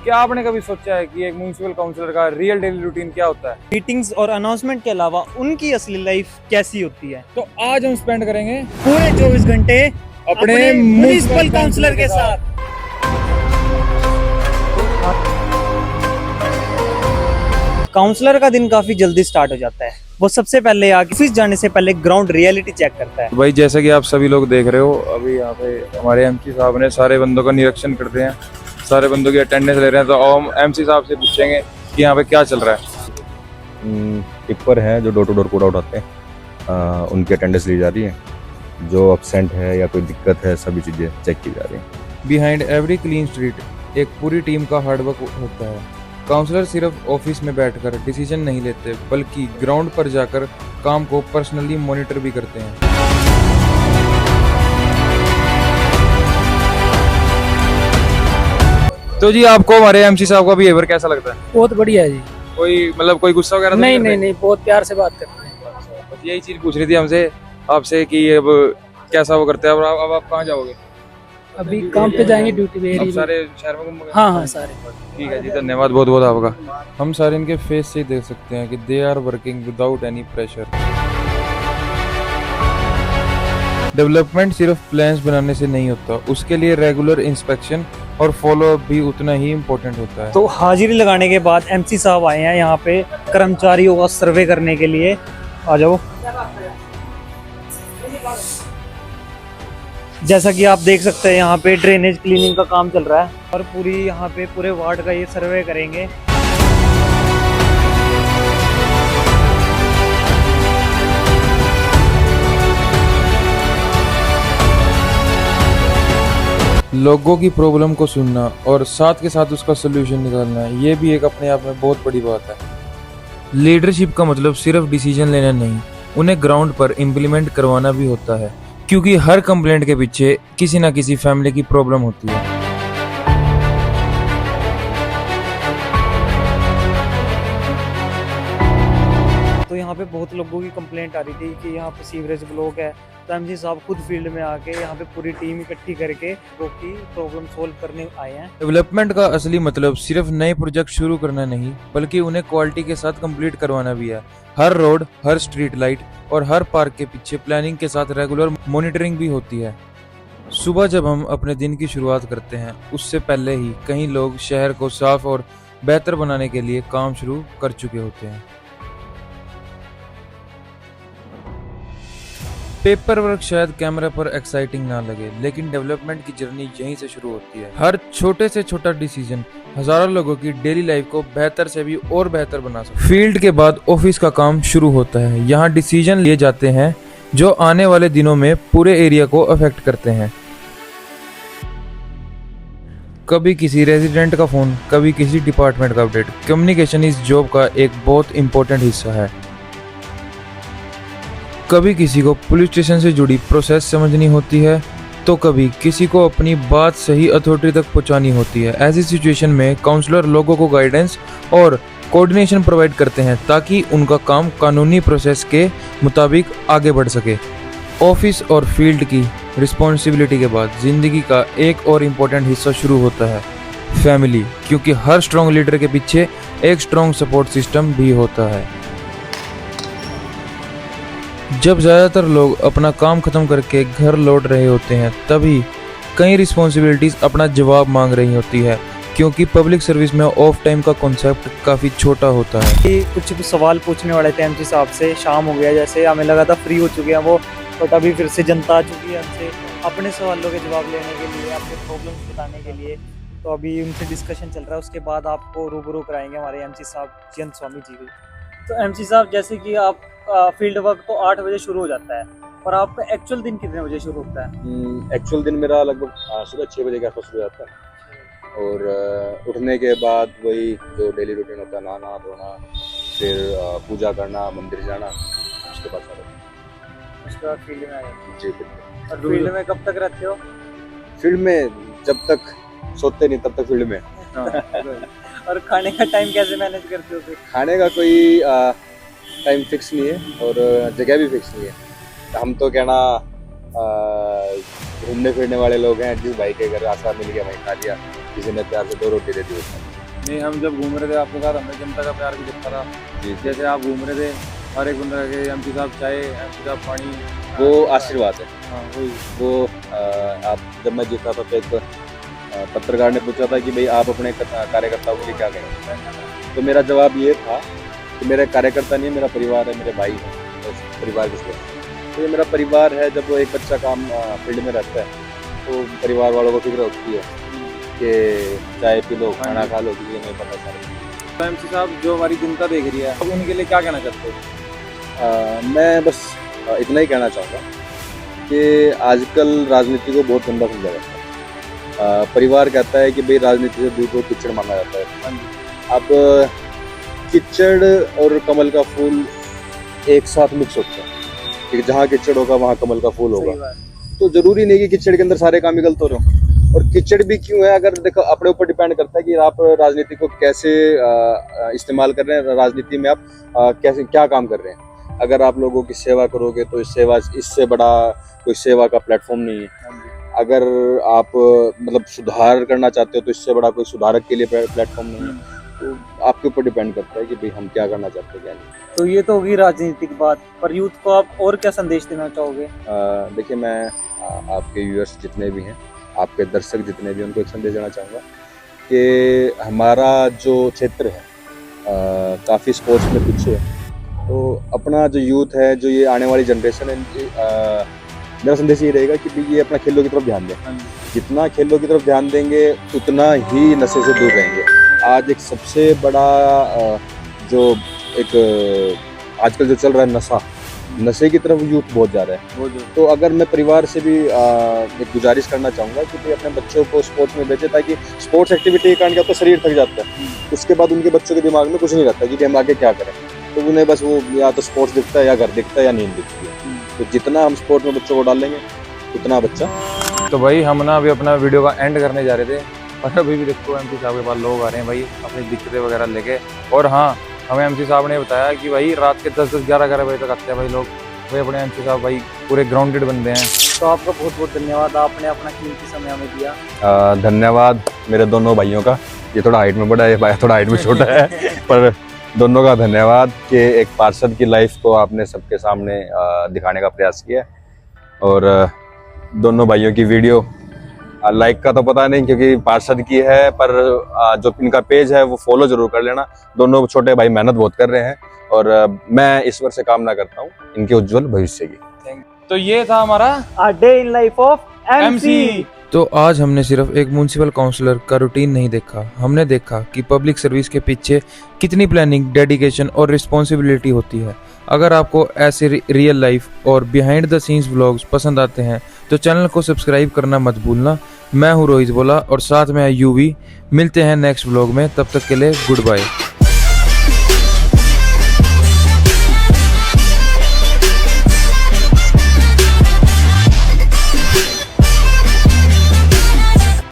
क्या आपने कभी सोचा है कि एक म्युनिसिपल काउंसलर का रियल डेली रूटीन क्या होता है? मीटिंग्स और अनाउंसमेंट के अलावा उनकी असली लाइफ कैसी होती है? तो आज हम स्पेंड करेंगे पूरे 24 घंटे अपने म्युनिसिपल काउंसलर के साथ। काउंसलर का दिन काफी जल्दी स्टार्ट हो जाता है। वो सबसे पहले ऑफिस जाने से पहले ग्राउंड रियलिटी चेक करता है। भाई जैसा कि आप सभी लोग देख रहे हो, अभी यहाँ पे हमारे एमसी साहब ने सारे बंदों का निरीक्षण करते हैं, सारे बंदों की अटेंडेंस ले रहे हैं। तो हम एमसी साहब से पूछेंगे कि यहाँ पे क्या चल रहा है। टिप्पर हैं जो डोर टू डोर कूड़ा उठाते हैं, उनकी अटेंडेंस ली जा रही है। जो अपसेंट है या कोई दिक्कत है, सभी चीज़ें चेक की जा रही हैं। बिहाइंड एवरी क्लीन स्ट्रीट एक पूरी टीम का हार्डवर्क होता है। काउंसलर सिर्फ ऑफिस में बैठकर डिसीजन नहीं लेते, बल्कि ग्राउंड पर जाकर काम को पर्सनली मॉनिटर भी करते हैं। तो जी, आपको हमारे एमसी साहब का बिहेवियर कैसा लगता है? बहुत बढ़िया है जी। कोई गुस्सा वगैरह तो नहीं करते? नहीं नहीं, बहुत प्यार से बात करते हैं। बस यही चीज पूछ रही थी हमसे आपसे कि अब कैसा वो करते हैं। अब आप कहाँ जाओगे? अभी काम पे जाएंगे, ड्यूटी पे। अब सारे शहर में घूमोगे? हाँ हाँ, सारे। ठीक है जी, धन्यवाद बहुत बहुत आपका। हम सारे इनके फेस से ही देख सकते हैं कि they are working without any pressure. Development सिर्फ प्लान्स बनाने से नहीं होता, उसके लिए रेगुलर इंस्पेक्शन और फॉलो अप भी उतना ही इम्पोर्टेंट होता है। तो हाजिरी लगाने के बाद एमसी साहब आए हैं यहाँ पे कर्मचारियों का सर्वे करने के लिए। आ जाओ। जैसा कि आप देख सकते हैं यहाँ पे ड्रेनेज क्लीनिंग का काम चल रहा है और पूरी यहाँ पे पूरे वार्ड का ये सर्वे करेंगे। लोगों की प्रॉब्लम को सुनना और साथ के साथ उसका सोल्यूशन निकालना, ये भी एक अपने आप में बहुत बड़ी बात है। लीडरशिप का मतलब सिर्फ डिसीजन लेना नहीं, उन्हें ग्राउंड पर इम्प्लीमेंट करवाना भी होता है, क्योंकि हर कंप्लेंट के पीछे किसी ना किसी फैमिली की प्रॉब्लम होती है। तो यहाँ पे बहुत लोगों की कंप्लेंट आ रही थी कि यहाँ पे सीवरेज ब्लॉक है। तो एमसी साहब खुद फील्ड में आके यहाँ पे पूरी टीम इकट्ठी करके लोगों की प्रॉब्लम सोल्व करने आए हैं। डेवलपमेंट का असली मतलब सिर्फ नए प्रोजेक्ट शुरू करना नहीं, बल्कि उन्हें क्वालिटी के साथ कंप्लीट करवाना भी है। हर रोड, हर स्ट्रीट लाइट और हर पार्क के पीछे प्लानिंग के साथ रेगुलर मॉनिटरिंग भी होती है। सुबह जब हम अपने दिन की शुरुआत करते हैं, उससे पहले ही कई लोग शहर को साफ और बेहतर बनाने के लिए काम शुरू कर चुके होते हैं। पेपर वर्क शायद कैमरा पर एक्साइटिंग ना लगे, लेकिन डेवलपमेंट की जर्नी यहीं से शुरू होती है। हर छोटे से छोटा डिसीजन हजारों लोगों की डेली लाइफ को बेहतर से भी और बेहतर बना सकता है। फील्ड के बाद ऑफिस का काम शुरू होता है। यहाँ डिसीजन लिए जाते हैं जो आने वाले दिनों में पूरे एरिया को अफेक्ट करते हैं। कभी किसी रेजिडेंट का फोन, कभी किसी डिपार्टमेंट का अपडेट। कम्युनिकेशन इस जॉब का एक बहुत इंपॉर्टेंट हिस्सा है। कभी किसी को पुलिस स्टेशन से जुड़ी प्रोसेस समझनी होती है, तो कभी किसी को अपनी बात सही अथॉरिटी तक पहुंचानी होती है। ऐसी सिचुएशन में काउंसलर लोगों को गाइडेंस और कोऑर्डिनेशन प्रोवाइड करते हैं, ताकि उनका काम कानूनी प्रोसेस के मुताबिक आगे बढ़ सके। ऑफिस और फील्ड की रिस्पॉन्सिबिलिटी के बाद जिंदगी का एक और इम्पोर्टेंट हिस्सा शुरू होता है, फैमिली, क्योंकि हर स्ट्रॉन्ग लीडर के पीछे एक स्ट्रॉन्ग सपोर्ट सिस्टम भी होता है। जब ज़्यादातर लोग अपना काम खत्म करके घर लौट रहे होते हैं, तभी कई रिस्पॉन्सिबिलिटीज़ अपना जवाब मांग रही होती है, क्योंकि पब्लिक सर्विस में ऑफ टाइम का कॉन्सेप्ट काफ़ी छोटा होता है। कुछ सवाल पूछने वाले थे एमसी साहब से। शाम हो गया, जैसे हमें लगा था फ्री हो चुके हैं वो, बट अभी फिर से जनता आ चुकी है हमसे अपने सवालों के जवाब लेने के लिए, अपने प्रॉब्लम्स बताने के लिए। तो अभी उनसे डिस्कशन चल रहा है, उसके बाद आपको रूबरू कराएंगे हमारे एमसी साहब जयंत स्वामी जी को। तो एमसी साहब, जैसे कि आप फील्ड वर्क तो 8 बजे शुरू हो जाता है, और आपका एक्चुअल दिन कितने बजे शुरू होता है? एक्चुअल दिन मेरा लगभग सुबह 6 बजे के आसपास शुरू हो जाता है। और उठने के बाद वही जो डेली रूटीन होता है, नहाना धोना, फिर पूजा करना, मंदिर जाना, उसके बाद उसके बाद फील्ड में आ जाते हैं। जी बिल्कुल। और फील्ड में कब तक रहते हो? फील्ड में जब तक सोते नहीं तब तक फील्ड में। और खाने का टाइम कैसे मैनेज करते हो फिर? खाने का कोई टाइम फिक्स नहीं है और जगह भी फिक्स नहीं है। हम तो कहना घूमने फिरने वाले लोग हैं। जिस भाई के घर आशा मिल गया वहीं खा लिया, किसी ने प्यार से 2 रोटी दे दी। नहीं, हम जब घूम रहे थे आपके साथ, हमें जनता का प्यार भी दिखता था। जी जैसे आप घूम रहे थे, हर एक बंदा के एमपी साहब चाय, एमपी साहब पानी। वो आशीर्वाद है। हाँ वही। वो आप जब मैं जीता था तो एक पत्रकार ने पूछा था कि भाई आप अपने कार्यकर्ताओं के लिए क्या कहेंगे, तो मेरा जवाब ये था कि मेरा कार्यकर्ता नहीं है, मेरा परिवार है, मेरे भाई है, तो परिवार किस लिए। तो ये मेरा परिवार है। जब वो एक बच्चा काम फील्ड में रहता है तो परिवार वालों को फिक्र होती है कि चाय पी लो, खाना खा लो, किसी नहीं पता चल। तो एमसी साहब जो हमारी जनता देख रही है, अब उनके लिए क्या कहना चाहते हो? मैं बस इतना ही कहना चाहूँगा कि आजकल राजनीति को बहुत गंदा समझा जाता है। परिवार कहता है कि भाई राजनीति से दूर को कीचड़ माना जाता है। अब कीचड़ और कमल का फूल एक साथ मिक्स होते हैं कि जहाँ कीचड़ होगा वहाँ कमल का फूल होगा। तो जरूरी नहीं कि कीचड़ के अंदर सारे काम ही गलत हो रहे हो। और कीचड़ भी क्यों है, अगर देखो अपने ऊपर डिपेंड करता है कि आप राजनीति को कैसे इस्तेमाल कर रहे हैं, राजनीति में आप कैसे क्या काम कर रहे हैं। अगर आप लोगों की सेवा करोगे तो इससे बड़ा कोई सेवा का प्लेटफॉर्म नहीं है। अगर आप मतलब सुधार करना चाहते हो तो इससे बड़ा कोई सुधारक के लिए प्लेटफॉर्म नहीं है। तो आपके ऊपर डिपेंड करता है कि भाई हम क्या करना चाहते हैं क्या नहीं। तो ये तो होगी राजनीतिक बात, पर यूथ को आप और क्या संदेश देना चाहोगे? देखिए, मैं आपके व्यूअर्स जितने भी हैं, आपके दर्शक जितने भी हैं, उनको एक संदेश देना चाहूँगा कि हमारा जो क्षेत्र है काफ़ी स्पोर्ट्स में पीछे है। तो अपना जो यूथ है, जो ये आने वाली जनरेशन है, मेरा संदेश ये रहेगा कि ये अपना खेलों की तरफ ध्यान दें। जितना खेलों की तरफ ध्यान देंगे उतना ही नशे से दूर रहेंगे। आज एक सबसे बड़ा जो एक आजकल जो चल रहा है नशे की तरफ यूथ बहुत जा रहा है। तो अगर मैं परिवार से भी एक गुजारिश करना चाहूँगा कि भाई अपने बच्चों को स्पोर्ट्स में भेजें, ताकि स्पोर्ट्स एक्टिविटी के कारण क्या होता है, शरीर थक जाता है। उसके बाद उनके बच्चों के दिमाग में कुछ नहीं रहता कि हम आगे क्या करें। तो उन्हें बस वो या तो स्पोर्ट्स दिखता है, या घर दिखता है, या नींद दिखती है। तो जितना हम स्पोर्ट्स में बच्चों को डालेंगे उतना बच्चा। तो भाई हम ना अभी अपना वीडियो का एंड करने जा रहे थे, और अभी भी देखो एमपी साहब के पास लोग आ रहे हैं भाई अपनी दिक्कतें वगैरह लेके। और हाँ, हमें एमसी साहब ने बताया कि भाई रात के 10-10, 11-11 बजे तक आते हैं भाई लोग। भाई अपने एमसी साहब भाई पूरे ग्राउंडेड बंदे हैं। तो आपका बहुत बहुत धन्यवाद, आपने अपना कीमती समय हमें दिया। धन्यवाद मेरे दोनों भाइयों का। ये थोड़ा हाइट में बड़ा है, भाई थोड़ा हाइट में छोटा है, पर दोनों का धन्यवाद कि एक पार्षद की लाइफ को आपने सबके सामने दिखाने का प्रयास किया। और दोनों भाइयों की वीडियो लाइक का तो पता नहीं क्योंकि पार्षद की है, पर जो इनका पेज है वो फॉलो जरूर कर लेना। दोनों छोटे भाई मेहनत बहुत कर रहे हैं और मैं ईश्वर से कामना करता हूँ इनके उज्जवल भविष्य की। तो ये था हमारा A Day in Life of MC। तो आज हमने सिर्फ एक म्युनिसिपल काउंसलर का रूटीन नहीं देखा, हमने देखा कि पब्लिक सर्विस के पीछे कितनी प्लानिंग, डेडिकेशन और रिस्पॉन्सिबिलिटी होती है। अगर आपको ऐसे रियल लाइफ और बिहाइंड द सीन्स व्लॉग्स पसंद आते हैं तो चैनल को सब्सक्राइब करना मत भूलना। मैं हूँ रोहित बोला और साथ में है यूवी। मिलते हैं नेक्स्ट व्लॉग में, तब तक के लिए गुड बाय।